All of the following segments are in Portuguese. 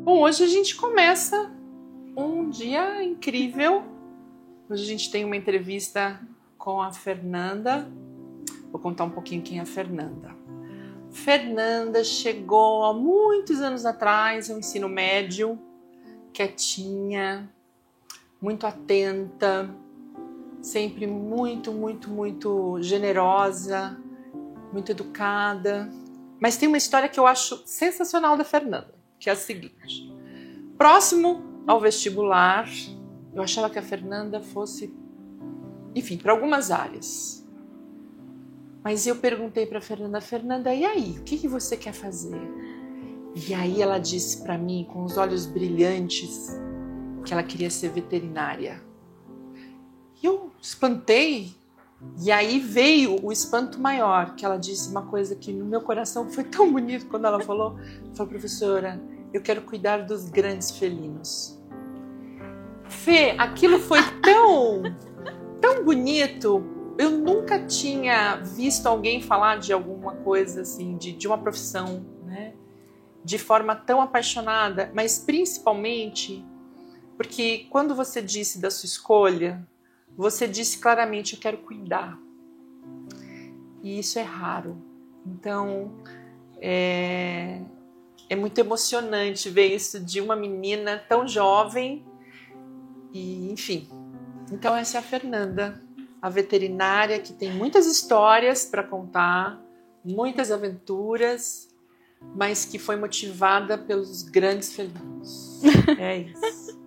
Bom, hoje a gente começa um dia incrível. Hoje a gente tem uma entrevista com a Fernanda. Vou contar um pouquinho quem é a Fernanda. Fernanda chegou há muitos anos atrás ao ensino médio, quietinha, muito atenta, sempre muito generosa, muito educada. Mas tem uma história que eu acho sensacional da Fernanda, que é a seguinte. Próximo ao vestibular, eu achava que a Fernanda fosse, enfim, para algumas áreas. Mas eu perguntei para a Fernanda, e aí, o que você quer fazer? E aí ela disse para mim, com os olhos brilhantes, que ela queria ser veterinária. E eu espantei. E aí veio o espanto maior, que ela disse uma coisa que no meu coração foi tão bonito quando ela falou. Falou, professora, eu quero cuidar dos grandes felinos. Fê, aquilo foi tão bonito. Eu nunca tinha visto alguém falar de alguma coisa assim, de uma profissão, né? De forma tão apaixonada, mas principalmente porque quando você disse da sua escolha, você disse claramente, eu quero cuidar. E isso é raro. Então, é muito emocionante ver isso de uma menina tão jovem. E, enfim. Então, essa é a Fernanda, a veterinária que tem muitas histórias para contar, muitas aventuras, mas que foi motivada pelos grandes felinos. É isso.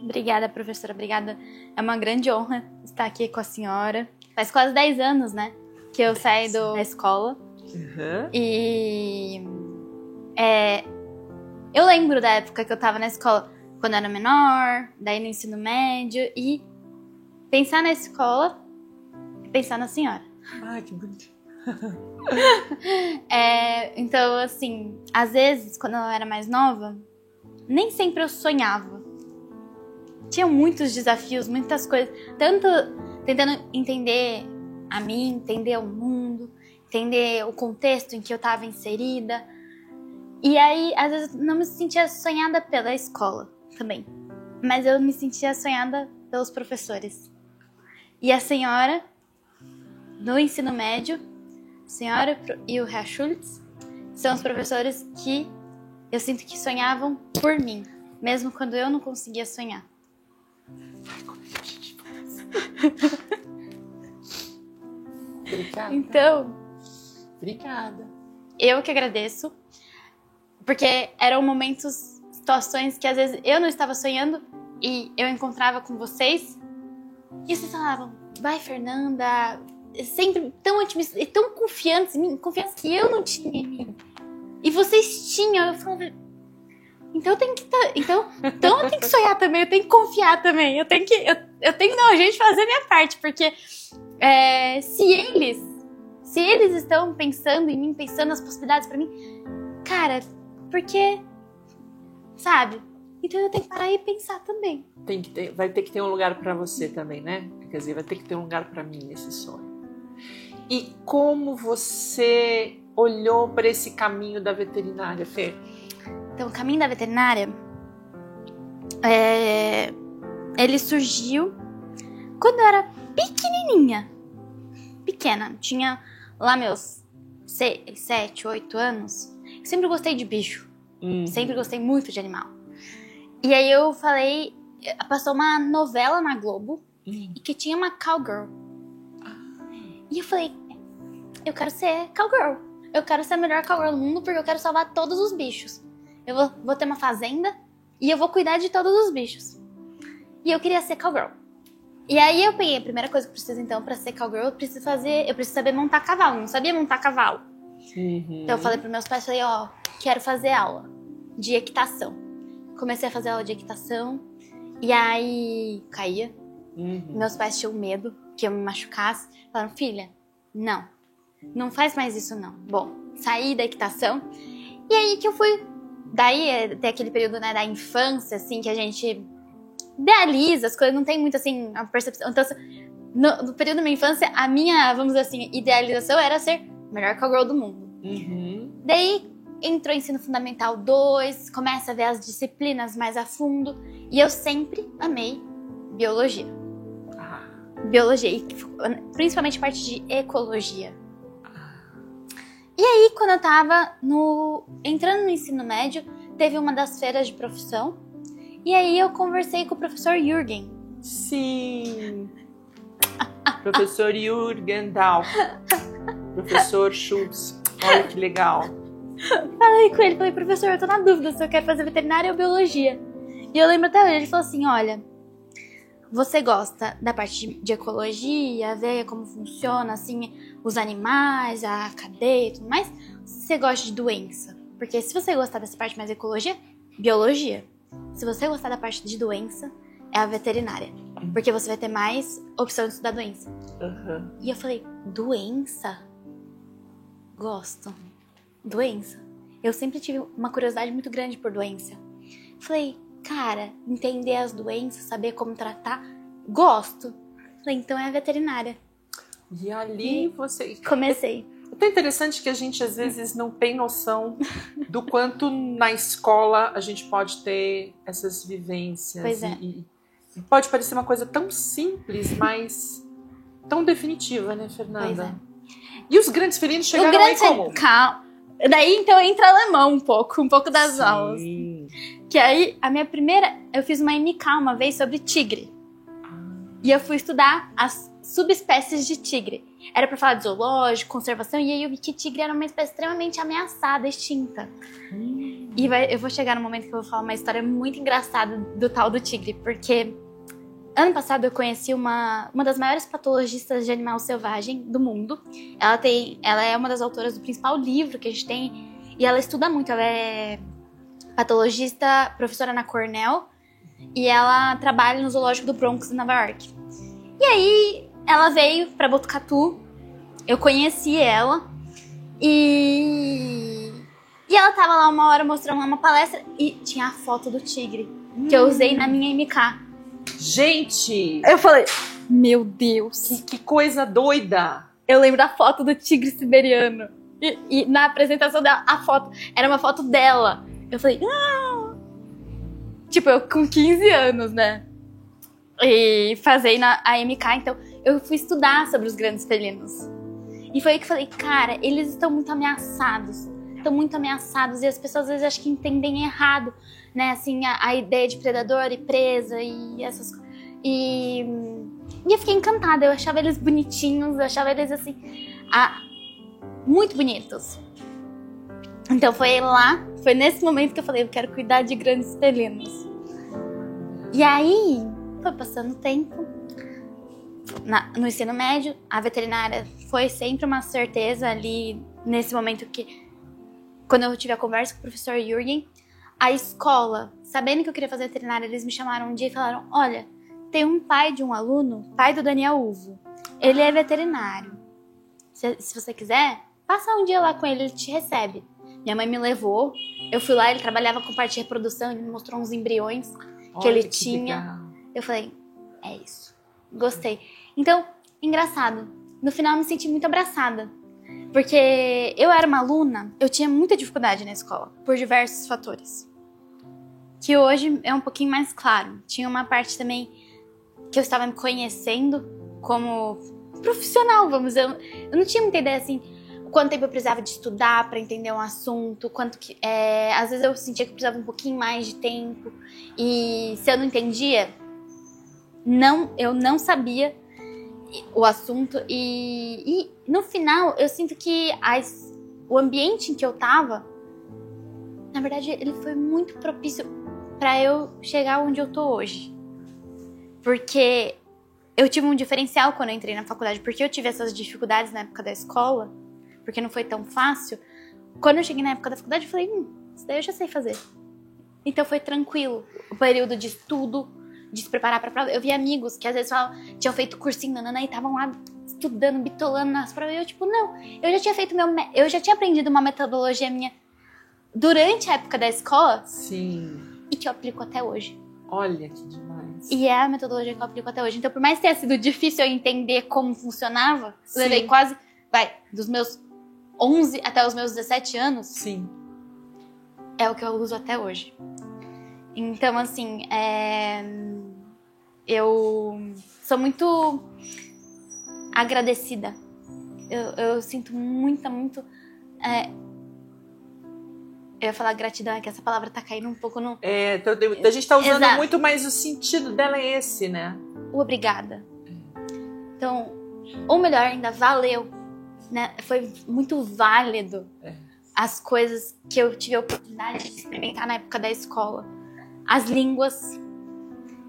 Obrigada, professora, obrigada. É uma grande honra estar aqui com a senhora. Faz quase 10 anos, né, que eu saí da escola. Uhum. E eu lembro da época que eu tava na escola, quando eu era menor, daí no ensino médio, e pensar na escola e pensar na senhora. Ai, que bonito. Então, assim, às vezes, quando eu era mais nova, nem sempre eu sonhava. Tinha muitos desafios, muitas coisas, tanto tentando entender a mim, entender o mundo, entender o contexto em que eu estava inserida. E aí, às vezes, não me sentia sonhada pela escola também, mas eu me sentia sonhada pelos professores. E a senhora, no ensino médio, a senhora e o Herr Schultz são os professores que eu sinto que sonhavam por mim, mesmo quando eu não conseguia sonhar. Ai, como é que a gente faz? Obrigada. Então, obrigada. Eu que agradeço, porque eram momentos, situações que às vezes eu não estava sonhando e eu encontrava com vocês e vocês falavam, vai Fernanda, sempre tão otimistas e tão confiantes em mim, confiança que eu não tinha em mim. E vocês tinham, eu falava, então eu tenho que eu tenho que sonhar também, eu tenho que confiar também, eu tenho que não, a gente fazer a minha parte, porque se eles estão pensando em mim, pensando nas possibilidades pra mim, cara, porque, sabe? Então eu tenho que parar e pensar também. Vai ter que ter um lugar pra você também, né? Quer dizer, vai ter que ter um lugar pra mim nesse sonho. E como você olhou para esse caminho da veterinária, Fê? Então, o caminho da veterinária, ele surgiu quando eu era pequena. Tinha lá meus 6, 7, 8 anos. Eu sempre gostei de bicho. Sempre gostei muito de animal. E aí eu falei, passou uma novela na Globo e que tinha uma cowgirl. E eu falei, eu quero ser cowgirl. Eu quero ser a melhor cowgirl do mundo porque eu quero salvar todos os bichos. Eu vou ter uma fazenda e eu vou cuidar de todos os bichos. E eu queria ser cowgirl. E aí eu peguei a primeira coisa que eu preciso, então, pra ser cowgirl, eu preciso saber montar cavalo. Eu não sabia montar cavalo. Então eu falei pros meus pais, quero fazer aula de equitação. Comecei a fazer aula de equitação. E aí caía. Meus pais tinham medo que eu me machucasse. Falaram, filha, não faz mais isso não. Bom, saí da equitação. E aí que eu fui... Daí tem aquele período, né, da infância, assim, que a gente idealiza as coisas, não tem muito, assim, a percepção. Então, no período da minha infância, a minha, vamos dizer assim, idealização era ser a melhor cowgirl do mundo. Daí, entrou ensino fundamental 2, começa a ver as disciplinas mais a fundo. E eu sempre amei biologia. Biologia, e principalmente a parte de ecologia. E aí, quando eu tava entrando no ensino médio, teve uma das feiras de profissão. E aí eu conversei com o professor Jürgen. Sim! Professor Jürgen Dahl. Professor Schultz. Olha que legal. Falei com ele, falei, professor, eu tô na dúvida se eu quero fazer veterinária ou biologia. E eu lembro até hoje, ele falou assim, olha, você gosta da parte de ecologia, ver como funciona, assim, os animais, a cadeia e tudo mais, você gosta de doença. Porque se você gostar dessa parte mais ecologia, biologia. Se você gostar da parte de doença, é a veterinária. Porque você vai ter mais opção de estudar doença. Uhum. E eu falei, doença? Gosto. Doença? Eu sempre tive uma curiosidade muito grande por doença. Falei, cara, entender as doenças, saber como tratar, gosto. Falei, então é a veterinária. E ali você... Comecei. É tão interessante que a gente às vezes não tem noção do quanto na escola a gente pode ter essas vivências. Pois é. E pode parecer uma coisa tão simples, mas tão definitiva, né, Fernanda? Pois é. E os grandes felinos chegaram aí como? Calma. Daí então entra alemão um pouco das aulas. Que aí a minha primeira, eu fiz uma MK uma vez sobre tigre. E eu fui estudar as subespécies de tigre. Era pra falar de zoológico, conservação, e aí eu vi que tigre era uma espécie extremamente ameaçada, extinta. E eu vou chegar no momento que eu vou falar uma história muito engraçada do tal do tigre, porque ano passado eu conheci uma das maiores patologistas de animal selvagem do mundo. Ela é uma das autoras do principal livro que a gente tem, e ela estuda muito, ela é patologista, professora na Cornell, e ela trabalha no zoológico do Bronx, em Nova York. E aí, ela veio pra Botucatu, eu conheci ela, e ela tava lá uma hora mostrando uma palestra, e tinha a foto do tigre, que eu usei na minha MK. Gente! Eu falei, meu Deus! Que coisa doida! Eu lembro da foto do tigre siberiano. E na apresentação dela, a foto era uma foto dela. Eu falei, ah! Tipo, eu com 15 anos, né? E fazei a MK, então eu fui estudar sobre os grandes felinos. E foi aí que eu falei, cara, eles estão muito ameaçados. Estão muito ameaçados e as pessoas às vezes acho que entendem errado, né? Assim, a ideia de predador e presa e essas coisas. E eu fiquei encantada, eu achava eles bonitinhos, eu achava eles assim, muito bonitos. Então foi nesse momento que eu falei, eu quero cuidar de grandes felinos. E aí, foi passando o tempo. No ensino médio, a veterinária foi sempre uma certeza ali, nesse momento que, quando eu tive a conversa com o professor Jürgen, a escola, sabendo que eu queria fazer veterinária, eles me chamaram um dia e falaram, olha, tem um pai de um aluno, pai do Daniel Uvo, ele é veterinário. Se você quiser, passa um dia lá com ele te recebe. Minha mãe me levou, eu fui lá, ele trabalhava com parte de reprodução, ele me mostrou uns embriões que ele tinha. Legal. Eu falei, é isso, gostei. Então, engraçado, no final eu me senti muito abraçada. Porque eu era uma aluna, eu tinha muita dificuldade na escola, por diversos fatores. Que hoje é um pouquinho mais claro. Tinha uma parte também que eu estava me conhecendo como profissional, vamos dizer. Eu não tinha muita ideia, assim, quanto tempo eu precisava de estudar para entender um assunto, às vezes eu sentia que eu precisava um pouquinho mais de tempo. E se eu não entendia, eu não sabia o assunto. E no final, eu sinto que o ambiente em que eu tava, na verdade, ele foi muito propício para eu chegar onde eu tô hoje. Porque eu tive um diferencial quando eu entrei na faculdade, porque eu tive essas dificuldades na época da escola, porque não foi tão fácil. Quando eu cheguei na época da faculdade, eu falei, isso daí eu já sei fazer. Então foi tranquilo. O período de estudo, de se preparar pra prova. Eu vi amigos que às vezes tinham feito cursinho, e estavam lá estudando, bitolando nas provas. E eu, tipo, não, eu já tinha aprendido uma metodologia minha durante a época da escola. Sim. E que eu aplico até hoje. Olha que demais. E é a metodologia que eu aplico até hoje. Então, por mais que tenha sido difícil eu entender como funcionava, eu levei quase, dos meus 11 até os meus 17 anos. Sim. é o que eu uso até hoje. Então, assim, eu sou muito agradecida. Eu sinto muito... Eu ia falar gratidão, é que essa palavra tá caindo um pouco no... A gente tá usando Exato. muito, mas o sentido dela é esse, né? O obrigada. Então, ou melhor ainda, valeu. Né? Foi muito válido as coisas que eu tive a oportunidade de experimentar na época da escola. As línguas.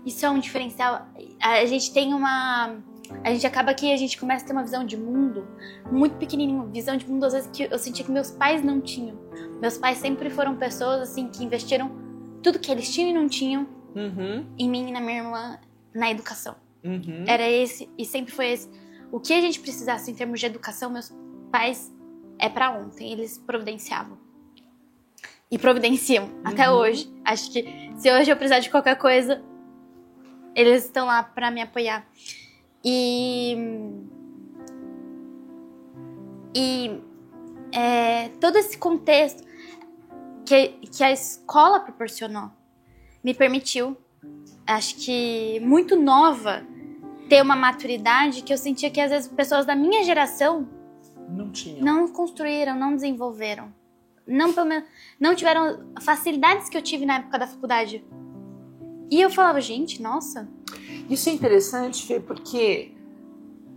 Isso é um diferencial. A gente acaba que a gente começa a ter uma visão de mundo muito pequenininha. Visão de mundo, às vezes, que eu sentia que meus pais não tinham. Meus pais sempre foram pessoas, assim, que investiram tudo que eles tinham e não tinham em mim e na minha irmã, na educação. Era esse, e sempre foi esse. O que a gente precisasse em termos de educação, meus pais é pra ontem. Eles providenciavam. E providenciam, até hoje. Acho que se hoje eu precisar de qualquer coisa, eles estão lá pra me apoiar. E todo esse contexto que a escola proporcionou me permitiu, acho que muito nova, ter uma maturidade que eu sentia que às vezes pessoas da minha geração não tinham. Não construíram, não desenvolveram. Não tiveram facilidades que eu tive na época da faculdade. E eu falava, gente, nossa... Isso é interessante, Fê, porque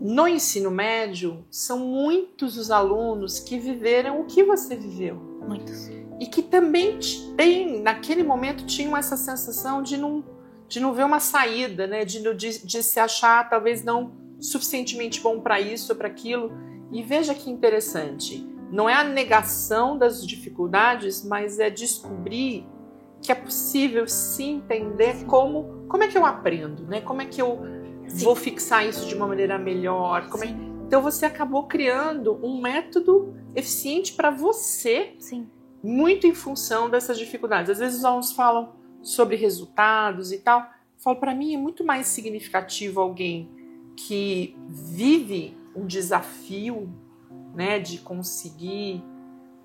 no ensino médio são muitos os alunos que viveram o que você viveu. Muitos. E que também naquele momento, tinham essa sensação de não ver uma saída, né? De se achar talvez não suficientemente bom para isso ou para aquilo. E veja que interessante, não é a negação das dificuldades, mas é descobrir que é possível se entender como é que eu aprendo, né? Como é que eu vou fixar isso de uma maneira melhor? Então você acabou criando um método eficiente para você, muito em função dessas dificuldades. Às vezes os alunos falam sobre resultados e tal. Eu falo, para mim é muito mais significativo alguém que vive um desafio, né, de conseguir,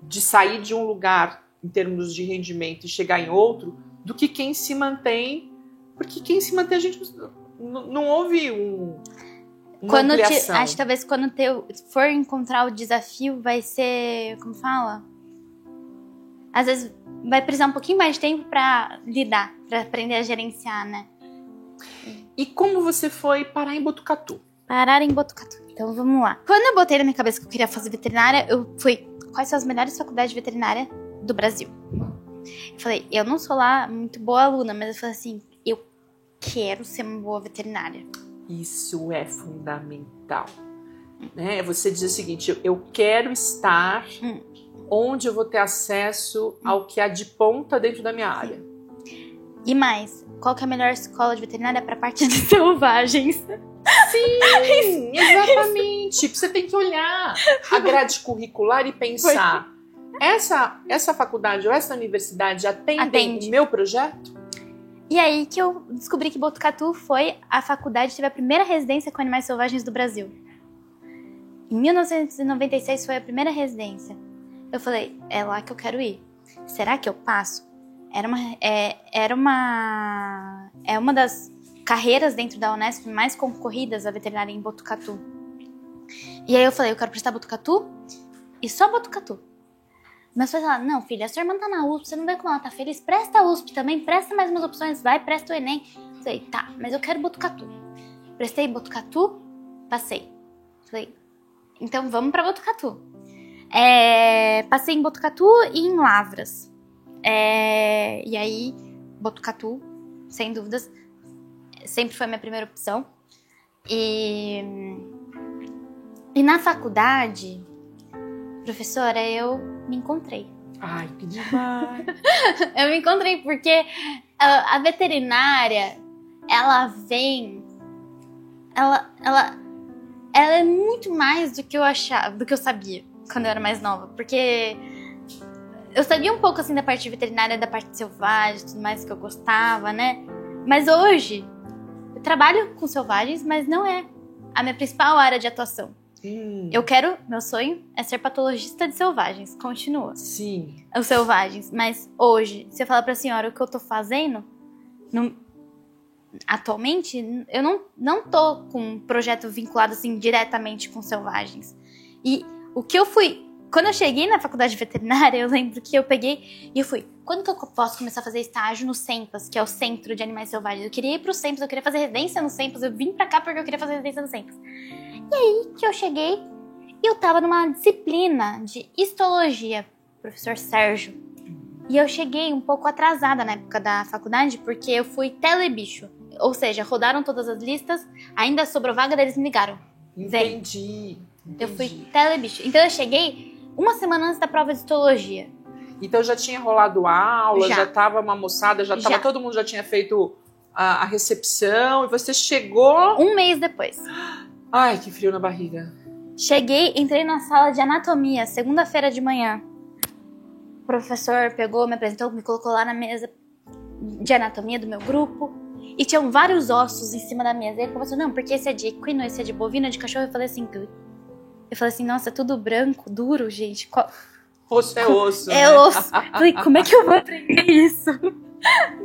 de sair de um lugar em termos de rendimento e chegar em outro, do que quem se mantém, porque quem se mantém a gente não houve uma ampliação. Acho que talvez quando for encontrar o desafio vai ser, como fala? Às vezes vai precisar um pouquinho mais de tempo para lidar, para aprender a gerenciar, né? E como você foi parar em Botucatu? Parar em Botucatu. Então vamos lá. Quando eu botei na minha cabeça que eu queria fazer veterinária, eu fui, quais são as melhores faculdades de veterinária do Brasil? Eu falei, eu não sou lá muito boa aluna, mas eu falei assim, eu quero ser uma boa veterinária. Isso é fundamental. Né? Você diz o seguinte, eu quero estar onde eu vou ter acesso ao que há de ponta dentro da minha área. E mais, qual que é a melhor escola de veterinária para a parte de selvagens? Sim, exatamente. Você tem que olhar a grade curricular e pensar, essa faculdade ou essa universidade atende o meu projeto? E aí que eu descobri que Botucatu foi a faculdade que teve a primeira residência com animais selvagens do Brasil. Em 1996 foi a primeira residência. Eu falei, é lá que eu quero ir. Será que eu passo? É uma das carreiras dentro da Unesp mais concorridas, a veterinária em Botucatu. E aí eu falei, eu quero prestar Botucatu e só Botucatu. Mas foi lá, não, filha, a sua irmã tá na USP, você não vê como ela tá feliz? Presta a USP também, presta mais umas opções, vai, presta o Enem. Eu falei, tá, mas eu quero Botucatu. Prestei Botucatu, passei. Falei, então vamos pra Botucatu. Passei em Botucatu e em Lavras. E aí, Botucatu, sem dúvidas, sempre foi a minha primeira opção. E na faculdade, professora, eu me encontrei. Ai, que demais! Eu me encontrei porque a veterinária, ela vem... Ela é muito mais do que eu achava, do que eu sabia quando eu era mais nova. Porque eu sabia um pouco assim da parte veterinária, da parte selvagem, tudo mais que eu gostava, né? Mas hoje, eu trabalho com selvagens, mas não é a minha principal área de atuação. Meu sonho é ser patologista de selvagens, continua. Sim. Os selvagens, mas hoje, se eu falar pra senhora o que eu tô fazendo, atualmente, eu não tô com um projeto vinculado, assim, diretamente com selvagens. E o que eu fui... Quando eu cheguei na faculdade de veterinária, eu lembro que eu peguei e eu fui... Quando que eu posso começar a fazer estágio no CEMPAS, que é o Centro de Animais Selvagens? Eu queria ir pro CEMPAS, eu queria fazer residência no CEMPAS, eu vim pra cá porque eu queria fazer residência no CEMPAS. E aí que eu cheguei e eu tava numa disciplina de histologia, professor Sérgio. E eu cheguei um pouco atrasada na época da faculdade, porque eu fui telebicho. Ou seja, rodaram todas as listas, ainda sobrou vaga, daí eles me ligaram. Entendi. Eu fui telebicho. Então eu cheguei uma semana antes da prova de histologia. Então já tinha rolado aula, já Já. tava uma moçada, já tava, Já. todo mundo já tinha feito a recepção, e você chegou... Um mês depois. Ai, que frio na barriga. Cheguei, entrei na sala de anatomia, segunda-feira de manhã. O professor pegou, me apresentou, me colocou lá na mesa de anatomia do meu grupo. E tinham vários ossos em cima da mesa. E ele começou, não, porque esse é de equino, esse é de bovino, de cachorro. Eu falei assim, nossa, é tudo branco, duro, gente. Osso é osso, É né? osso. Falei, como é que eu vou aprender isso?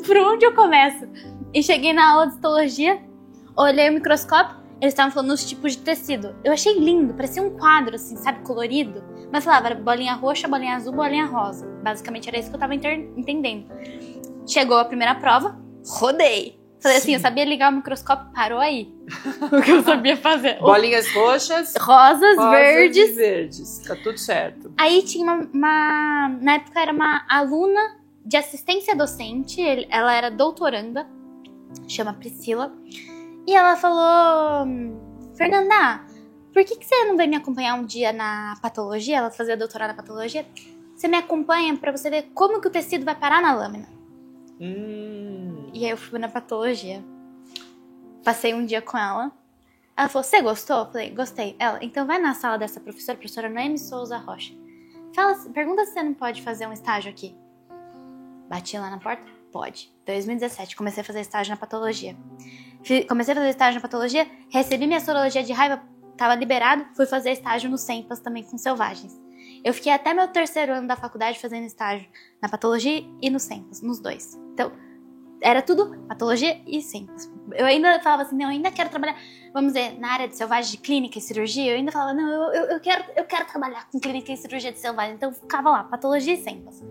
Por onde eu começo? E cheguei na aula de histologia, olhei o microscópio, eles estavam falando os tipos de tecido. Eu achei lindo, parecia um quadro, assim, sabe, colorido. Mas falava, era bolinha roxa, bolinha azul, bolinha rosa. Basicamente era isso que eu tava entendendo. Chegou a primeira prova, rodei. Falei assim, eu sabia ligar o microscópio, parou aí. O que eu sabia fazer. Bolinhas roxas, Rosas, verdes. e verdes. Tá tudo certo. Aí tinha na época era uma aluna de assistência docente, ela era doutoranda, chama Priscila. E ela falou, Fernanda, por que você não vem me acompanhar um dia na patologia? Ela fazia doutorado na patologia. Você me acompanha pra você ver como que o tecido vai parar na lâmina. E aí eu fui na patologia. Passei um dia com ela. Ela falou, você gostou? Eu falei, gostei. Ela, então vai na sala dessa professora, professora Noemi Souza Rocha. Pergunta se você não pode fazer um estágio aqui. Bati lá na porta? Pode. 2017, comecei a fazer estágio na patologia. Comecei a fazer estágio na patologia, recebi minha sorologia de raiva, tava liberado, fui fazer estágio no CEMPAS também com selvagens. Eu fiquei até meu 3º ano da faculdade fazendo estágio na patologia e no CEMPAS, nos dois. Então, era tudo patologia e CEMPAS. Eu ainda falava assim, não, eu ainda quero trabalhar, vamos dizer, na área de selvagem, de clínica e cirurgia. Eu ainda falava, não, eu quero trabalhar com clínica e cirurgia de selvagem. Então, eu ficava lá, patologia e CEMPAS.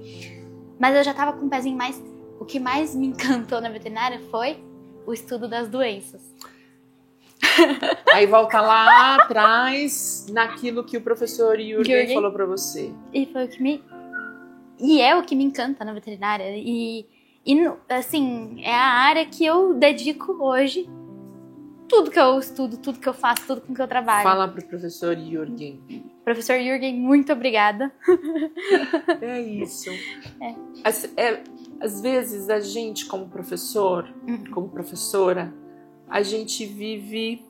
Mas eu já tava com um pezinho mais... O que mais me encantou na veterinária foi o estudo das doenças. Aí volta lá atrás naquilo que o professor Jürgen falou pra você. E foi o que me... E é o que me encanta na veterinária. E assim, é a área que eu dedico hoje. Tudo que eu estudo, tudo que eu faço, tudo com que eu trabalho. Fala pro professor Jürgen. Professor Jürgen, muito obrigada. É isso. Às vezes a gente, como professor, como professora, a gente vive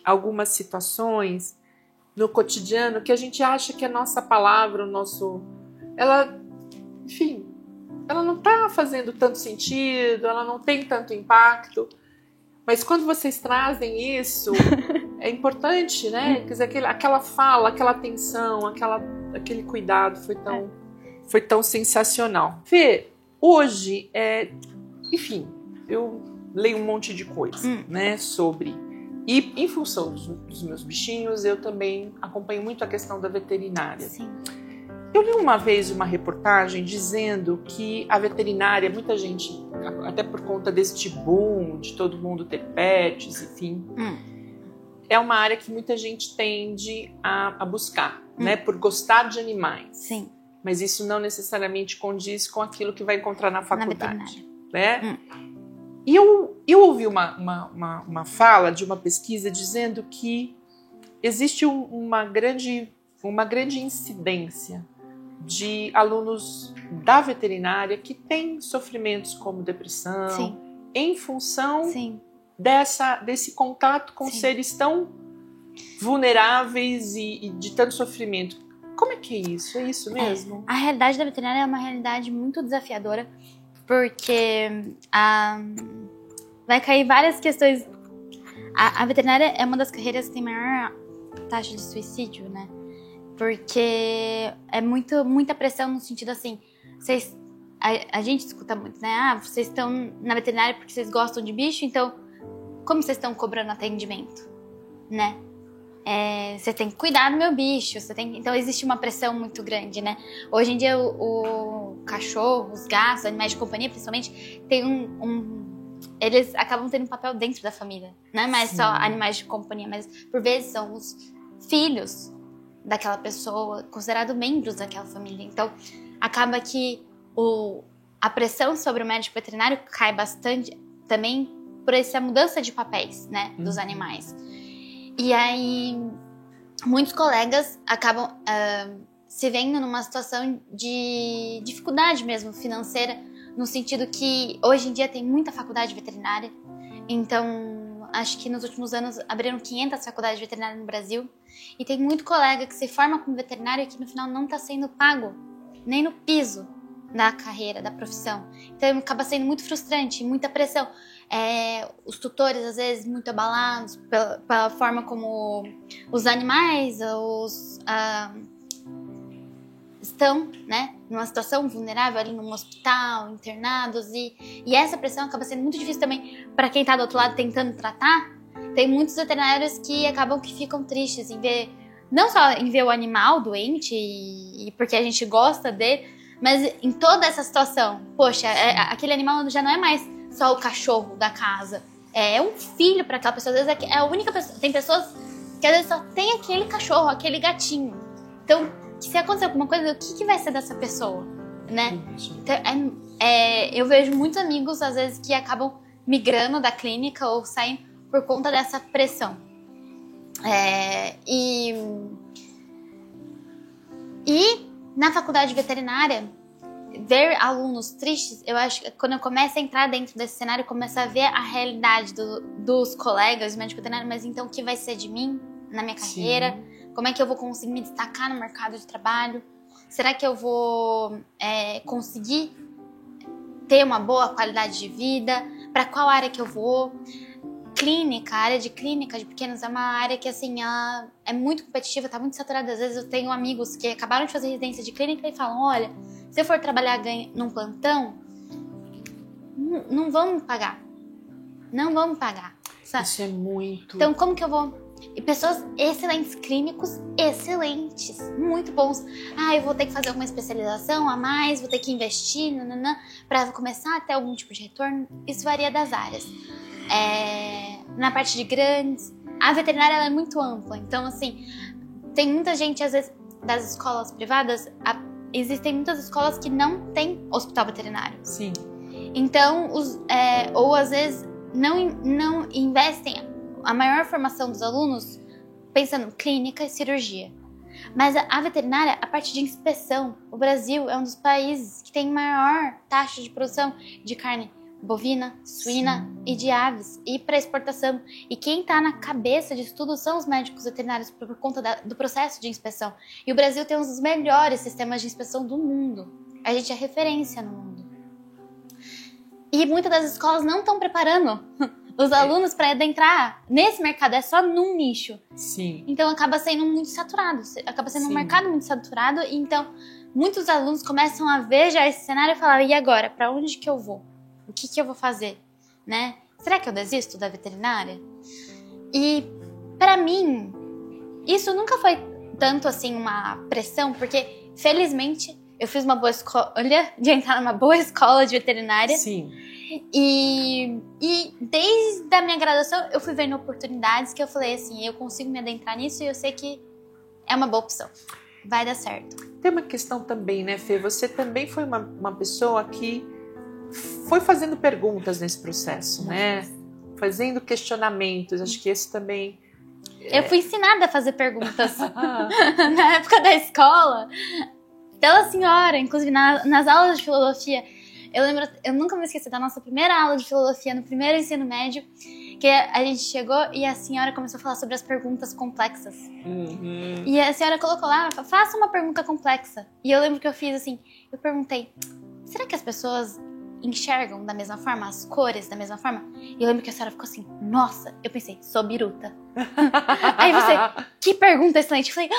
algumas situações no cotidiano que a gente acha que a nossa palavra, ela não está fazendo tanto sentido, ela não tem tanto impacto. Mas quando vocês trazem isso, é importante, né? Quer dizer, aquela fala, aquela atenção, aquele cuidado foi tão sensacional. Fê, hoje, enfim, eu leio um monte de coisa, né, sobre... E em função dos meus bichinhos, eu também acompanho muito a questão da veterinária. Sim. Eu li uma vez uma reportagem dizendo que a veterinária, muita gente, até por conta deste boom de todo mundo ter pets, enfim, é uma área que muita gente tende a buscar, né, por gostar de animais. Sim. Mas isso não necessariamente condiz com aquilo que vai encontrar na faculdade, né? E eu ouvi uma fala de uma pesquisa dizendo que existe uma grande incidência de alunos da veterinária que têm sofrimentos como depressão, Sim. em função Sim. desse contato com seres tão vulneráveis e de tanto sofrimento. Como é que é isso? É isso mesmo? A realidade da veterinária é uma realidade muito desafiadora, porque vai cair várias questões. A veterinária é uma das carreiras que tem maior taxa de suicídio, né? Porque é muita pressão no sentido assim, a gente escuta muito, né? Ah, vocês estão na veterinária porque vocês gostam de bicho, então como vocês estão cobrando atendimento, né? Você tem que cuidar do meu bicho, então existe uma pressão muito grande, né? Hoje em dia o cachorro, os gatos, os animais de companhia principalmente, tem eles acabam tendo um papel dentro da família. Não é mais só animais de companhia, mas por vezes são os filhos daquela pessoa, considerados membros daquela família. Então acaba que a pressão sobre o médico veterinário cai bastante também por essa mudança de papéis, né, dos animais. E aí, muitos colegas acabam se vendo numa situação de dificuldade mesmo financeira, no sentido que hoje em dia tem muita faculdade veterinária. Então, acho que nos últimos anos abriram 500 faculdades veterinárias no Brasil. E tem muito colega que se forma como veterinário e que no final não está sendo pago, nem no piso da carreira, da profissão. Então, acaba sendo muito frustrante, muita pressão. Os tutores, às vezes, muito abalados pela forma como os animais estão, né, numa situação vulnerável ali num hospital, internados. E essa pressão acaba sendo muito difícil também para quem está do outro lado tentando tratar. Tem muitos veterinários que acabam que ficam tristes em ver, não só em ver o animal doente e porque a gente gosta dele, mas em toda essa situação. Poxa, aquele animal já não é mais só o cachorro da casa. É um filho para aquela pessoa. Às vezes é a única pessoa. Tem pessoas que às vezes só tem aquele cachorro, aquele gatinho. Então, se acontecer alguma coisa, o que vai ser dessa pessoa, né? Então, eu vejo muitos amigos, às vezes, que acabam migrando da clínica ou saindo por conta dessa pressão. E na faculdade veterinária, ver alunos tristes, eu acho que quando eu começo a entrar dentro desse cenário, eu começo a ver a realidade dos colegas médicos veterinários, mas então o que vai ser de mim na minha carreira? Sim. Como é que eu vou conseguir me destacar no mercado de trabalho? Será que eu vou conseguir ter uma boa qualidade de vida? Para qual área que eu vou? Clínica, a área de clínica de pequenos é uma área que, assim, ela é muito competitiva, tá muito saturada. Às vezes eu tenho amigos que acabaram de fazer residência de clínica e falam, olha, se eu for trabalhar num plantão, não vão me pagar. Não vão me pagar. Sabe? Isso é muito... Então, como que eu vou... E pessoas excelentes, clínicos excelentes, muito bons. Eu vou ter que fazer alguma especialização a mais, vou ter que investir, para começar a ter algum tipo de retorno. Isso varia das áreas. Na parte de grandes, a veterinária ela é muito ampla. Então, assim, tem muita gente, às vezes, das escolas privadas, existem muitas escolas que não têm hospital veterinário. Sim. Então, ou às vezes não investem a maior formação dos alunos pensando em clínica e cirurgia. Mas a veterinária, a parte de inspeção, o Brasil é um dos países que tem maior taxa de produção de carne bovina, suína Sim. e de aves, e para exportação. E quem está na cabeça disso tudo são os médicos veterinários por conta do processo de inspeção. E o Brasil tem um dos melhores sistemas de inspeção do mundo. A gente é referência no mundo. E muitas das escolas não estão preparando os alunos para adentrar nesse mercado, é só num nicho. Sim. Então acaba sendo muito saturado, acaba sendo Sim. um mercado muito saturado, e então muitos alunos começam a ver já esse cenário e falar, e agora, para onde que eu vou? O que eu vou fazer? Né? Será que eu desisto da veterinária? E para mim, isso nunca foi tanto assim uma pressão, porque felizmente eu fiz uma boa escolha de entrar numa boa escola de veterinária. Sim. E desde a minha graduação eu fui vendo oportunidades que eu falei assim, eu consigo me adentrar nisso e eu sei que é uma boa opção, vai dar certo. Tem uma questão também, né, Fê? Você também foi uma pessoa que foi fazendo perguntas nesse processo, né? Fazendo questionamentos, acho que esse também... Eu fui ensinada a fazer perguntas na época da escola, pela senhora, inclusive nas aulas de filosofia. Eu lembro, eu nunca me esqueci da nossa primeira aula de filosofia no primeiro ensino médio, que a gente chegou e a senhora começou a falar sobre as perguntas complexas. Uhum. E a senhora colocou lá, faça uma pergunta complexa. E eu lembro que eu fiz assim, eu perguntei, será que as pessoas enxergam da mesma forma, as cores da mesma forma? E eu lembro que a senhora ficou assim, nossa, eu pensei, sou biruta. Aí você, que pergunta excelente. Eu falei,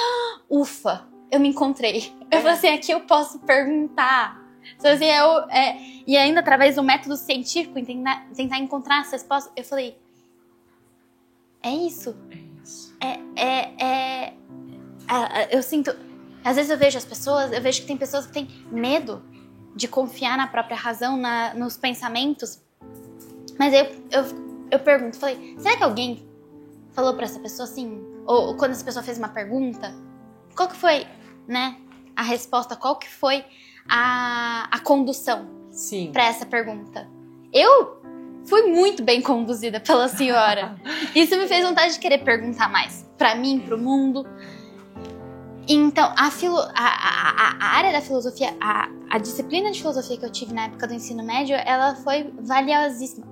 ufa, eu me encontrei. Eu falei assim, aqui eu posso perguntar. Então, assim, e ainda através do método científico, tentar encontrar as respostas. Eu falei, é isso. Eu sinto... Às vezes eu vejo as pessoas, eu vejo que tem pessoas que têm medo de confiar na própria razão, nos pensamentos. Mas eu pergunto, falei, será que alguém falou pra essa pessoa assim? Ou quando essa pessoa fez uma pergunta, qual que foi, né, a resposta? Qual que foi a condução pra essa pergunta? Eu fui muito bem conduzida pela senhora. Isso me fez vontade de querer perguntar mais pra mim, pro mundo. Então, a área da filosofia, a disciplina de filosofia que eu tive na época do ensino médio, ela foi valiosíssima.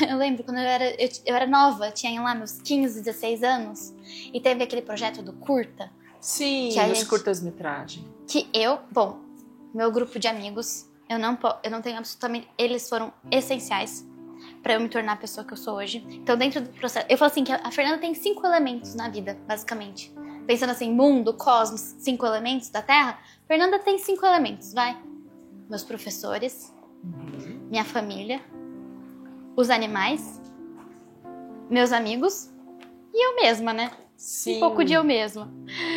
Eu lembro quando eu era nova, tinha lá meus 15, 16 anos, e teve aquele projeto do curta. Sim, os curtas-metragem. Meu grupo de amigos, eu não tenho absolutamente... Eles foram essenciais pra eu me tornar a pessoa que eu sou hoje. Então, dentro do processo... Eu falo assim, que a Fernanda tem 5 elementos na vida, basicamente. Pensando assim, mundo, cosmos, 5 elementos da Terra, Fernanda tem 5 elementos, vai. Meus professores, minha família, os animais, meus amigos e eu mesma, né? Sim. Um pouco de eu mesma.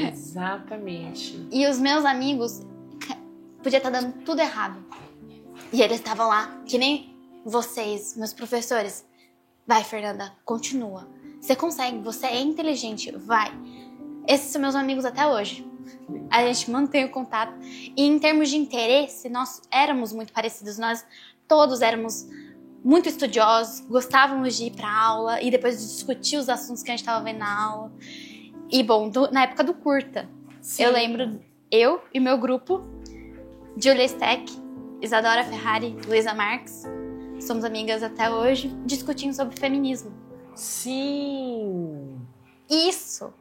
Exatamente. E os meus amigos, podia estar dando tudo errado. E eles estavam lá, que nem vocês, meus professores. Vai, Fernanda, continua. Você consegue, você é inteligente, vai. Esses são meus amigos até hoje. A gente mantém o contato. E em termos de interesse, nós éramos muito parecidos. Nós todos éramos muito estudiosos, gostávamos de ir pra aula e depois de discutir os assuntos que a gente estava vendo na aula. E bom, na época do curta, sim, eu lembro eu e meu grupo, Julia Steck, Isadora Ferrari, Luísa Marques, somos amigas até hoje, discutindo sobre feminismo. Sim! Isso!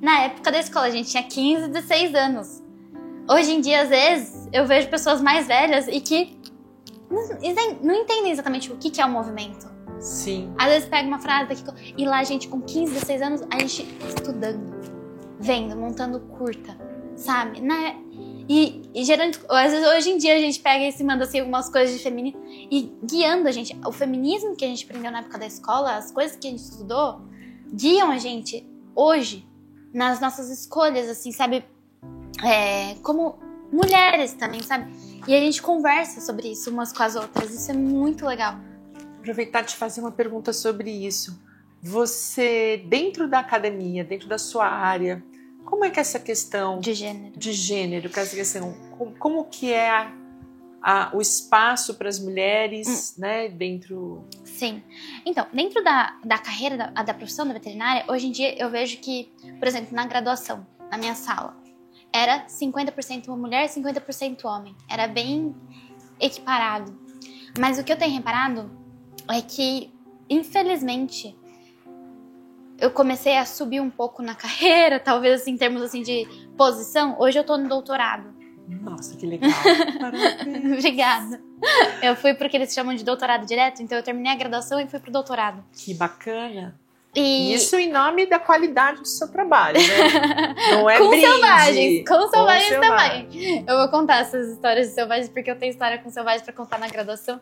Na época da escola, a gente tinha 15, 16 anos. Hoje em dia, às vezes, eu vejo pessoas mais velhas e que não entendem exatamente o que é o movimento. Sim. Às vezes pega uma frase daqui e lá a gente com 15, 16 anos, a gente estudando, vendo, montando curta, sabe? E gerando... Às vezes, hoje em dia, a gente pega e se manda assim, algumas coisas de feminismo e guiando a gente. O feminismo que a gente aprendeu na época da escola, as coisas que a gente estudou, guiam a gente hoje nas nossas escolhas, assim, sabe? Como mulheres também, sabe? E a gente conversa sobre isso umas com as outras. Isso é muito legal. Aproveitar de te fazer uma pergunta sobre isso. Você, dentro da academia, dentro da sua área, como é que é essa questão de gênero, essa questão, como que é o espaço para as mulheres, né, dentro... Sim. Então, dentro da carreira, da profissão da veterinária, hoje em dia eu vejo que, por exemplo, na graduação, na minha sala, era 50% mulher, 50% homem. Era bem equiparado. Mas o que eu tenho reparado é que, infelizmente, eu comecei a subir um pouco na carreira, talvez assim, em termos assim, de posição. Hoje eu tô no doutorado. Nossa, que legal. Parabéns. Obrigada. Eu fui porque eles chamam de doutorado direto, então eu terminei a graduação e fui pro doutorado. Que bacana. E isso em nome da qualidade do seu trabalho, né? Não é com brinde. Selvagens, com selvagens também. Eu vou contar essas histórias de selvagens, porque eu tenho história com selvagens pra contar na graduação.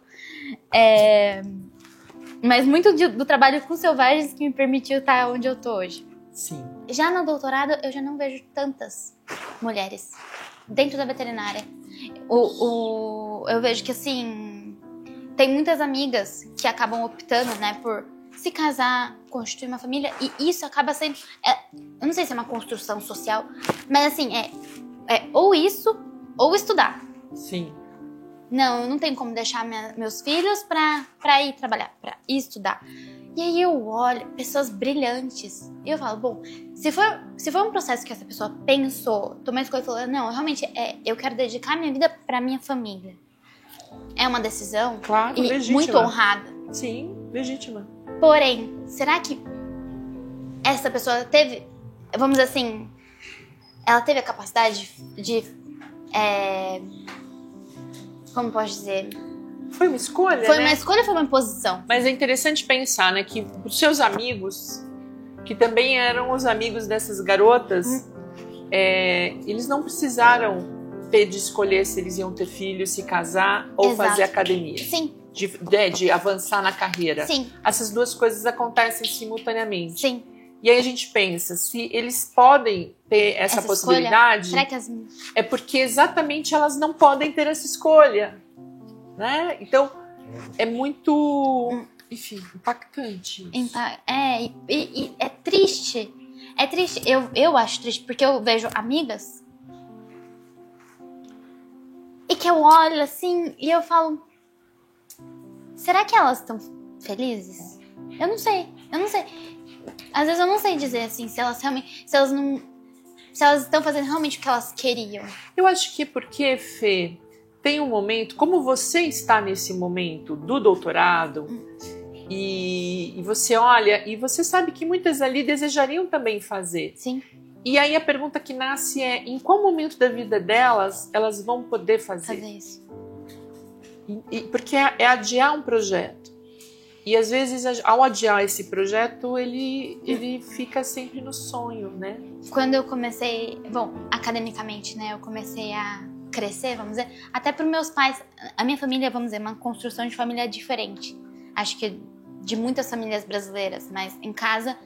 Mas muito do trabalho com selvagens que me permitiu estar onde eu tô hoje. Sim. Já no doutorado, eu já não vejo tantas mulheres dentro da veterinária. Eu vejo que, assim, tem muitas amigas que acabam optando, né, por se casar, constituir uma família, e isso acaba sendo... eu não sei se é uma construção social, mas, assim, ou isso, ou estudar. Sim. Não, eu não tenho como deixar meus filhos pra ir trabalhar, pra ir estudar. E aí eu olho pessoas brilhantes e eu falo, bom, se for um processo que essa pessoa pensou, tomou escolha e falou, não, realmente eu quero dedicar minha vida pra minha família. É uma decisão, claro, e legítima, muito honrada. Sim, legítima. Porém, será que essa pessoa teve, vamos dizer assim, ela teve a capacidade de como posso dizer? Foi uma escolha, Foi né? uma escolha, foi uma imposição. Mas é interessante pensar, né, que os seus amigos, que também eram os amigos dessas garotas, eles não precisaram ter de escolher se eles iam ter filhos, se casar ou Exato. fazer academia. Sim, De avançar na carreira. sim, Essas duas coisas acontecem simultaneamente. sim. E aí a gente pensa, se eles podem ter essa possibilidade, Será que as... é porque exatamente elas não podem ter essa escolha, né? Então, é muito, enfim, impactante. E é triste. É triste. Eu acho triste, porque eu vejo amigas e que eu olho assim e eu falo, será que elas estão felizes? Eu não sei. Às vezes eu não sei dizer assim, se elas estão fazendo realmente o que elas queriam. Eu acho que porque, Fê, tem um momento, como você está nesse momento do doutorado, e você olha, e você sabe que muitas ali desejariam também fazer. Sim. E aí a pergunta que nasce é, em qual momento da vida delas elas vão poder fazer isso? Porque é adiar um projeto. E às vezes, ao adiar esse projeto, ele fica sempre no sonho, né? Quando eu comecei, academicamente, né, eu comecei a crescer, vamos dizer, até para os meus pais, a minha família, vamos dizer, uma construção de família diferente. Acho que de muitas famílias brasileiras, mas em casa,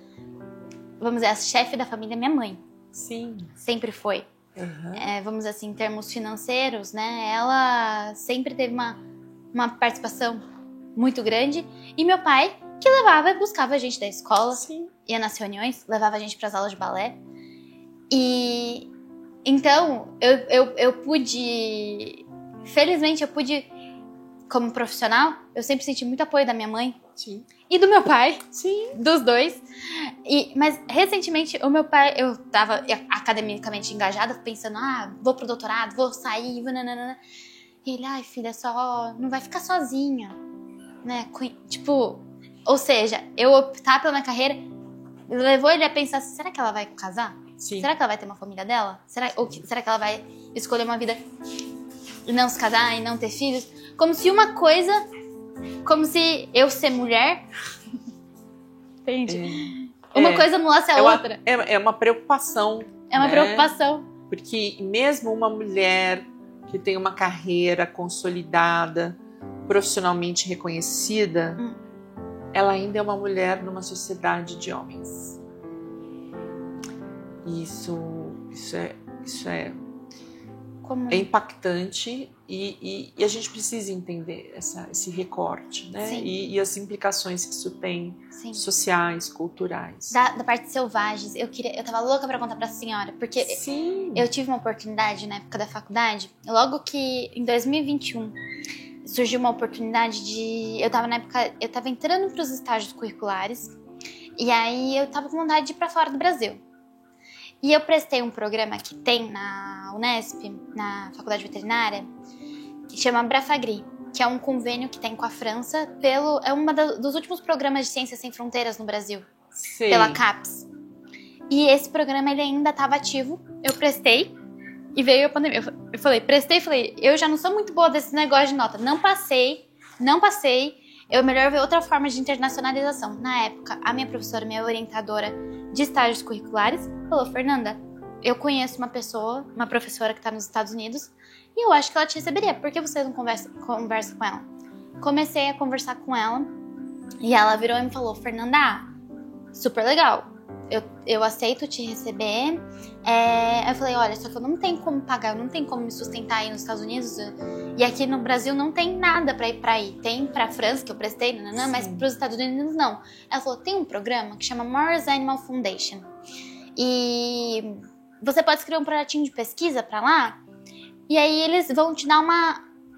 vamos dizer, a chefe da família é minha mãe. Sim. Sempre foi. Uhum. Vamos dizer assim, em termos financeiros, né, ela sempre teve uma participação muito grande. E meu pai, que levava e buscava a gente da escola, sim, ia nas reuniões, levava a gente para as aulas de balé. E então eu pude, felizmente eu pude, como profissional, eu sempre senti muito apoio da minha mãe. Sim. E do meu pai. Sim. Dos dois. Mas recentemente o meu pai, eu tava academicamente engajada, pensando, vou pro doutorado, vou sair, nananana. E ele, ai filha, só não vai ficar sozinha, né? Tipo, ou seja, eu optar pela minha carreira levou ele a pensar assim, será que ela vai casar? Sim. Será que ela vai ter uma família dela? Será que ela vai escolher uma vida e não se casar e não ter filhos? Como se eu ser mulher, entende? Uma coisa anulasse a outra. É uma preocupação. É uma preocupação. Porque mesmo uma mulher que tem uma carreira consolidada, profissionalmente reconhecida, ela ainda é uma mulher numa sociedade de homens. Isso é impactante e a gente precisa entender esse recorte, né? E as implicações que isso tem, sim, sociais, culturais. Da parte de selvagens, eu tava louca pra contar pra senhora, porque sim, eu tive uma oportunidade na época da faculdade, logo que em 2021 surgiu uma oportunidade eu tava entrando pros estágios curriculares, e aí eu tava com vontade de ir pra fora do Brasil. E eu prestei um programa que tem na Unesp, na Faculdade Veterinária, que chama Brafagri, que é um convênio que tem com a França, é um dos últimos programas de Ciências Sem Fronteiras no Brasil, sim, pela CAPES. E esse programa ele ainda estava ativo, eu prestei, e veio a pandemia. Eu falei, eu já não sou muito boa desse negócio de nota, não passei, é melhor ver outra forma de internacionalização. Na época, a minha professora, minha orientadora de estágios curriculares, falou, Fernanda, eu conheço uma professora que está nos Estados Unidos, e eu acho que ela te receberia, por que você não conversa com ela? Comecei a conversar com ela, e ela virou e me falou, Fernanda, super legal, eu aceito te receber. Eu falei, olha, só que eu não tenho como pagar, eu não tenho como me sustentar aí nos Estados Unidos, e aqui no Brasil não tem nada pra ir pra aí. Tem pra França, que eu prestei, mas pros Estados Unidos não. Ela falou, tem um programa que chama Mars Animal Foundation, e você pode escrever um projetinho de pesquisa pra lá, e aí eles vão te dar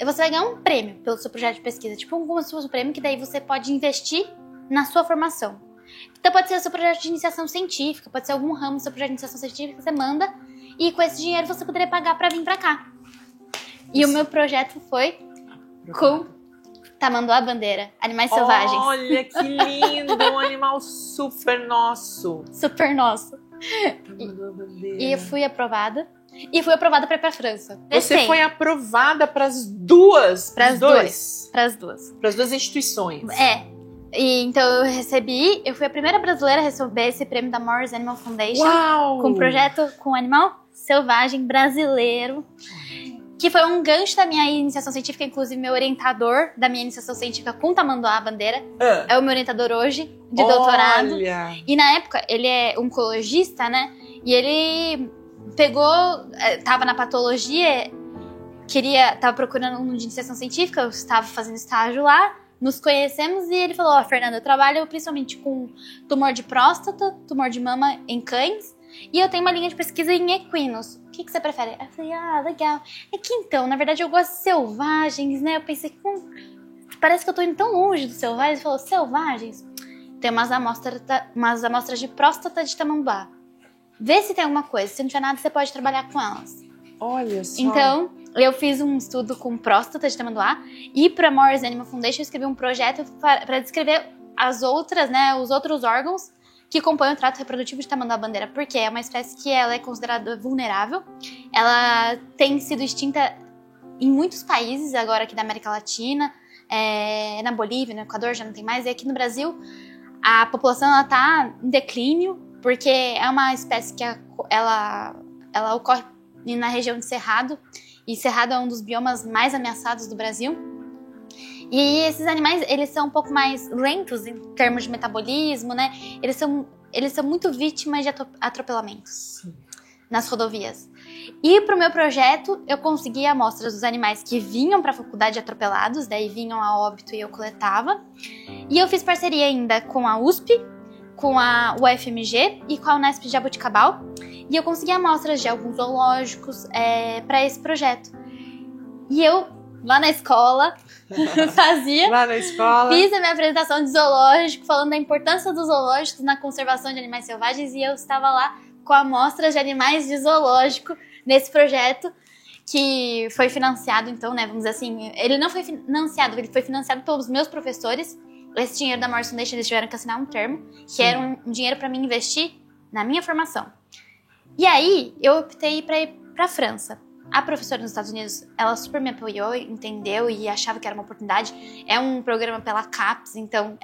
você vai ganhar um prêmio pelo seu projeto de pesquisa, tipo como se fosse um prêmio que daí você pode investir na sua formação. Então pode ser o seu projeto de iniciação científica, pode ser algum ramo do seu projeto de iniciação científica que você manda, e com esse dinheiro você poderia pagar pra vir pra cá. E o meu projeto foi com Tamanduá Bandeira, Animais Selvagens. Olha que lindo, um animal super nosso. Super nosso. Tamanduá Bandeira. E eu fui aprovada. e fui aprovada para ir pra França. Você foi aprovada para as duas? Para as duas. Para as duas. Para as duas instituições. E então eu fui a primeira brasileira a receber esse prêmio da Morris Animal Foundation. Uau! Com um projeto com animal selvagem brasileiro. Que foi um gancho da minha iniciação científica, inclusive meu orientador da minha iniciação científica com Tamanduá Bandeira. É o meu orientador hoje, de doutorado. E na época, ele é oncologista, né? E ele tava na patologia, tava procurando um de iniciação científica, eu estava fazendo estágio lá, nos conhecemos e ele falou, Fernanda, eu trabalho principalmente com tumor de próstata, tumor de mama em cães, e eu tenho uma linha de pesquisa em equinos. O que você prefere? Eu falei, legal. É que então, na verdade, eu gosto de selvagens, né? Eu pensei, parece que eu tô indo tão longe dos selvagens. Ele falou, selvagens? Tem umas amostras de próstata de tamanduá. Vê se tem alguma coisa. Se não tiver nada, você pode trabalhar com elas. Olha só. Então, eu fiz um estudo com próstata de tamanduá e pra Morris Animal Foundation eu escrevi um projeto para descrever as outras, né? Os outros órgãos que compõem o trato reprodutivo de tamanduá-bandeira, porque é uma espécie que ela é considerada vulnerável. Ela tem sido extinta em muitos países, agora aqui da América Latina, na Bolívia, no Equador já não tem mais, e aqui no Brasil a população está em declínio, porque é uma espécie que ela ocorre na região de Cerrado, e Cerrado é um dos biomas mais ameaçados do Brasil. E esses animais, eles são um pouco mais lentos em termos de metabolismo, né? Eles são muito vítimas de atropelamentos nas rodovias. E pro meu projeto, eu consegui amostras dos animais que vinham para a faculdade atropelados, daí vinham a óbito e eu coletava. E eu fiz parceria ainda com a USP, com a UFMG e com a Unesp de Jaboticabal. E eu consegui amostras de alguns zoológicos para esse projeto. E eu, lá na escola, fiz a minha apresentação de zoológico, falando da importância dos zoológicos na conservação de animais selvagens, e eu estava lá com amostras de animais de zoológico nesse projeto, que foi financiado, então, né, vamos dizer assim, ele não foi financiado, ele foi financiado pelos meus professores. Esse dinheiro da Morris Foundation, eles tiveram que assinar um termo, que era um dinheiro para mim investir na minha formação. E aí, eu optei para ir para a França. A professora nos Estados Unidos, ela super me apoiou, entendeu e achava que era uma oportunidade. É um programa pela CAPES, então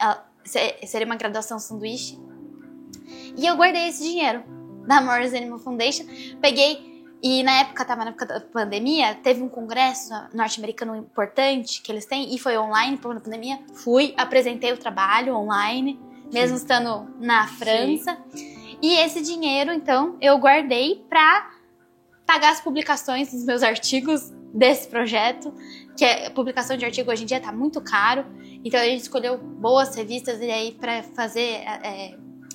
seria uma graduação sanduíche. E eu guardei esse dinheiro da Morris Animal Foundation, peguei, e na época da pandemia, teve um congresso norte-americano importante que eles têm, e foi online por na pandemia. Fui, apresentei o trabalho online, mesmo estando na França. E esse dinheiro, então, eu guardei para pagar as publicações dos meus artigos desse projeto, que a publicação de artigo hoje em dia está muito caro, então a gente escolheu boas revistas e aí para fazer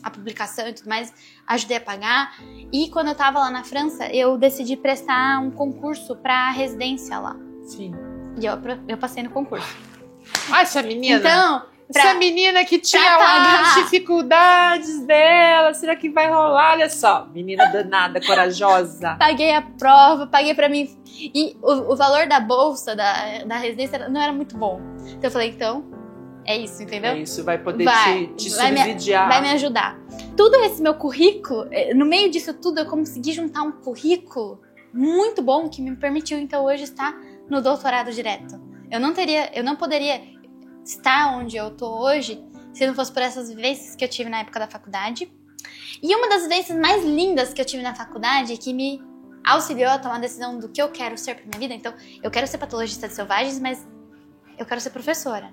a publicação e tudo mais, ajudei a pagar. E quando eu estava lá na França, eu decidi prestar um concurso para residência lá. Sim. E eu passei no concurso. Essa menina! Então, essa menina que tinha lá as dificuldades dela, será que vai rolar? Olha só, menina danada, corajosa. Paguei a prova, paguei pra mim. E o valor da bolsa da residência não era muito bom. Então eu falei, é isso, entendeu? É isso, vai poder te subsidiar. Vai me ajudar. Tudo esse meu currículo, no meio disso tudo, eu consegui juntar um currículo muito bom que me permitiu, então, hoje estar no doutorado direto. Eu não poderia estar onde eu tô hoje se não fosse por essas vivências que eu tive na época da faculdade. E uma das vivências mais lindas que eu tive na faculdade, que me auxiliou a tomar a decisão do que eu quero ser pra minha vida. Então, eu quero ser patologista de selvagens, mas eu quero ser professora.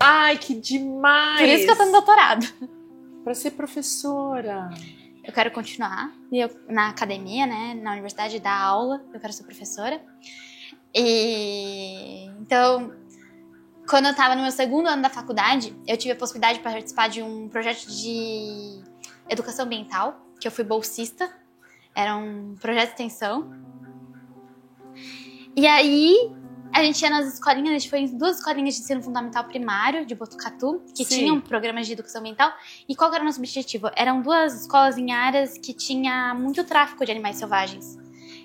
Ai, que demais! Por isso que eu tô no doutorado. Pra ser professora. Eu quero continuar na academia, né, na universidade, dar aula. Eu quero ser professora. E então, quando eu estava no meu segundo ano da faculdade, eu tive a possibilidade de participar de um projeto de educação ambiental, que eu fui bolsista. Era um projeto de extensão. E aí, a gente ia nas escolinhas, a gente foi em 2 escolinhas de ensino fundamental primário, de Botucatu, que tinham programas de educação ambiental. E qual que era o nosso objetivo? Eram 2 escolas em áreas que tinha muito tráfico de animais selvagens.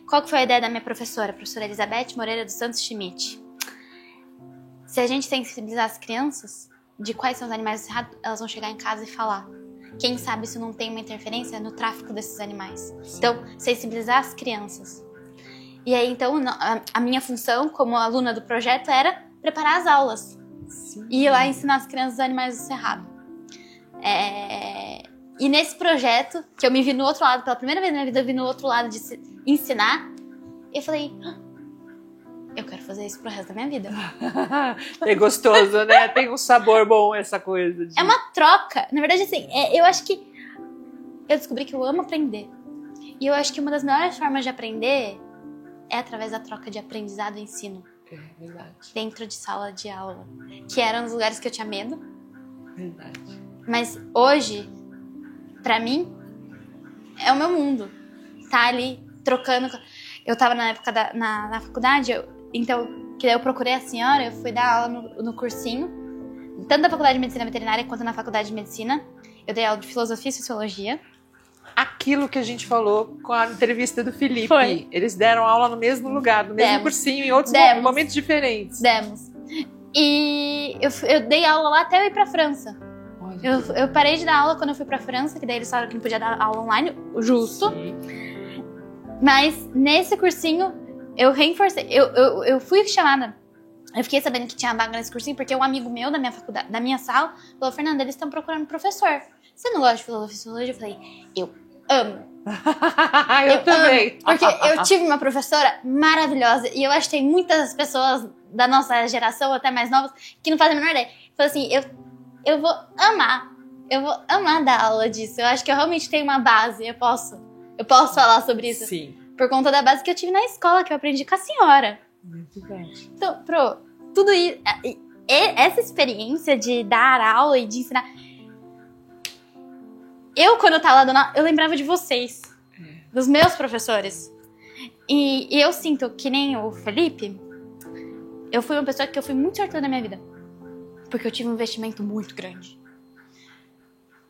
Qual que foi a ideia da minha professora? A professora Elizabeth Moreira dos Santos Schmidt. Se a gente sensibilizar as crianças de quais são os animais errados, elas vão chegar em casa e falar. Quem sabe isso não tem uma interferência no tráfico desses animais. Então, sensibilizar as crianças. E aí, então, a minha função como aluna do projeto era preparar as aulas. Sim. E ir lá ensinar as crianças os animais do cerrado. E nesse projeto, que eu me vi no outro lado, pela primeira vez na minha vida, eu vi no outro lado de ensinar, eu falei, eu quero fazer isso pro resto da minha vida. É gostoso, né? Tem um sabor bom essa coisa. É uma troca. Na verdade, assim, eu acho que eu descobri que eu amo aprender. E eu acho que uma das melhores formas de aprender é através da troca de aprendizado e ensino. É verdade. Dentro de sala de aula. Que eram os lugares que eu tinha medo. Verdade. Mas hoje, pra mim, é o meu mundo. Tá ali, trocando. Eu tava na época na faculdade, então, que daí eu procurei a senhora, eu fui dar aula no cursinho, tanto na faculdade de medicina veterinária quanto na faculdade de medicina. Eu dei aula de filosofia e sociologia. Aquilo que a gente falou com a entrevista do Felipe. Foi. Eles deram aula no mesmo lugar, no mesmo cursinho, em outros momentos diferentes. Demos. E eu dei aula lá até eu ir pra França. Eu parei de dar aula quando eu fui pra França, que daí eles falaram que não podia dar aula online, justo. Sim. Mas nesse cursinho, eu reforcei. Eu fui chamada. Eu fiquei sabendo que tinha vaga nesse cursinho porque um amigo meu da minha faculdade, da minha sala, falou: Fernanda, eles estão procurando professor. Você não gosta de filosofia e sociologia? Eu falei: eu amo. eu também. Porque eu tive uma professora maravilhosa e eu acho que tem muitas pessoas da nossa geração, até mais novas, que não fazem a menor ideia. Falei assim: eu vou amar. Eu vou amar dar aula disso. Eu acho que eu realmente tenho uma base. Eu posso falar sobre isso. Sim. Por conta da base que eu tive na escola, que eu aprendi com a senhora. Muito bem. Então, tudo isso, essa experiência de dar aula e de ensinar. Quando eu tava lá dando aula, eu lembrava de vocês, dos meus professores. E eu sinto que nem o Felipe, eu fui uma pessoa que eu fui muito sortuda na minha vida. Porque eu tive um investimento muito grande.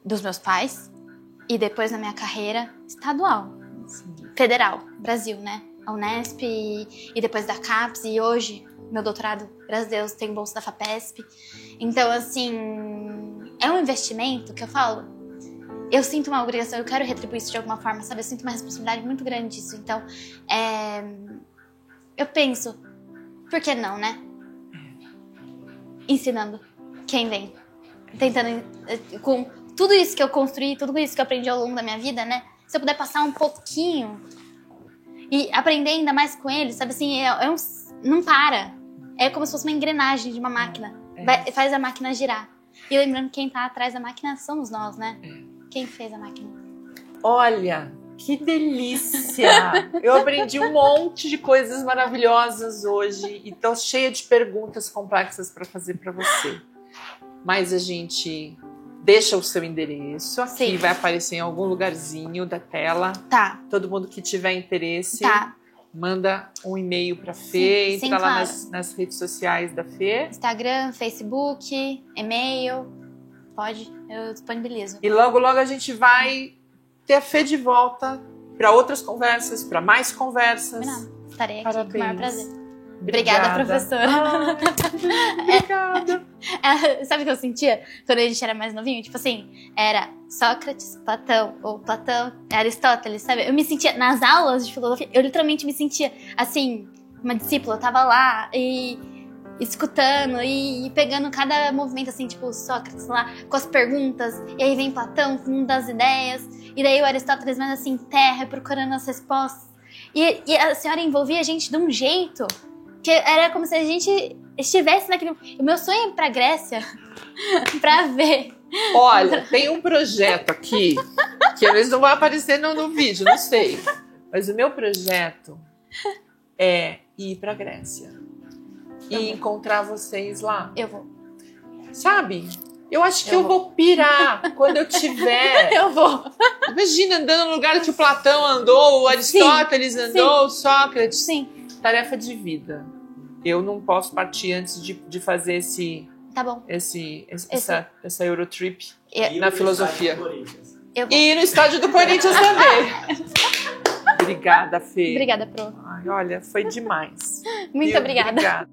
Dos meus pais e depois na minha carreira estadual. Sim. Federal, Brasil, né? A Unesp e depois da CAPES e hoje meu doutorado, graças a Deus, tem bolsa da FAPESP. Então, assim, é um investimento que eu falo, eu sinto uma obrigação, eu quero retribuir isso de alguma forma, sabe? Eu sinto uma responsabilidade muito grande disso. Então, eu penso, por que não, né? Ensinando quem vem. Tentando, com tudo isso que eu construí, tudo isso que eu aprendi ao longo da minha vida, né? Se eu puder passar um pouquinho e aprender ainda mais com eles, sabe assim, não para. É como se fosse uma engrenagem de uma máquina. Faz a máquina girar. E lembrando que quem tá atrás da máquina somos nós, né? Quem fez a máquina? Olha, que delícia! Eu aprendi um monte de coisas maravilhosas hoje e tô cheia de perguntas complexas para fazer para você. Mas a gente deixa o seu endereço aqui, sim, vai aparecer em algum lugarzinho da tela. Tá. Todo mundo que tiver interesse, tá, manda um e-mail pra Fê, sim, entra lá claro, nas redes sociais da Fê. Instagram, Facebook, e-mail, pode, eu disponibilizo. E logo, logo a gente vai ter a Fê de volta para outras conversas, para mais conversas. Não, estarei aqui. Parabéns. Com o maior prazer. Obrigada, professora. Obrigada. Sabe o que eu sentia quando a gente era mais novinho? Tipo assim, era Sócrates, Platão, ou Platão, Aristóteles, sabe? Eu me sentia, nas aulas de filosofia, eu literalmente me sentia, assim, uma discípula. Eu tava lá e escutando e pegando cada movimento, assim, tipo Sócrates lá, com as perguntas, e aí vem Platão com uma das ideias, e daí o Aristóteles mais assim, terra, procurando as respostas. E a senhora envolvia a gente de um jeito que era como se a gente estivesse naquele... O meu sonho é ir pra Grécia pra ver. Olha, tem um projeto aqui que eles não vão aparecer no vídeo, não sei. Mas o meu projeto é ir pra Grécia e encontrar vocês lá. Eu vou. Sabe? Eu acho que eu vou pirar quando eu tiver. Eu vou. Imagina andando no lugar que o Platão andou, o Aristóteles andou, o Sócrates. Sim. Tarefa de vida. Eu não posso partir antes de fazer esse. Tá bom. Essa Eurotrip E na filosofia. Eu vou. E no estádio do Corinthians também. Obrigada, Fê. Obrigada, Pro. Ai, olha, foi demais. Muito obrigada. Obrigada.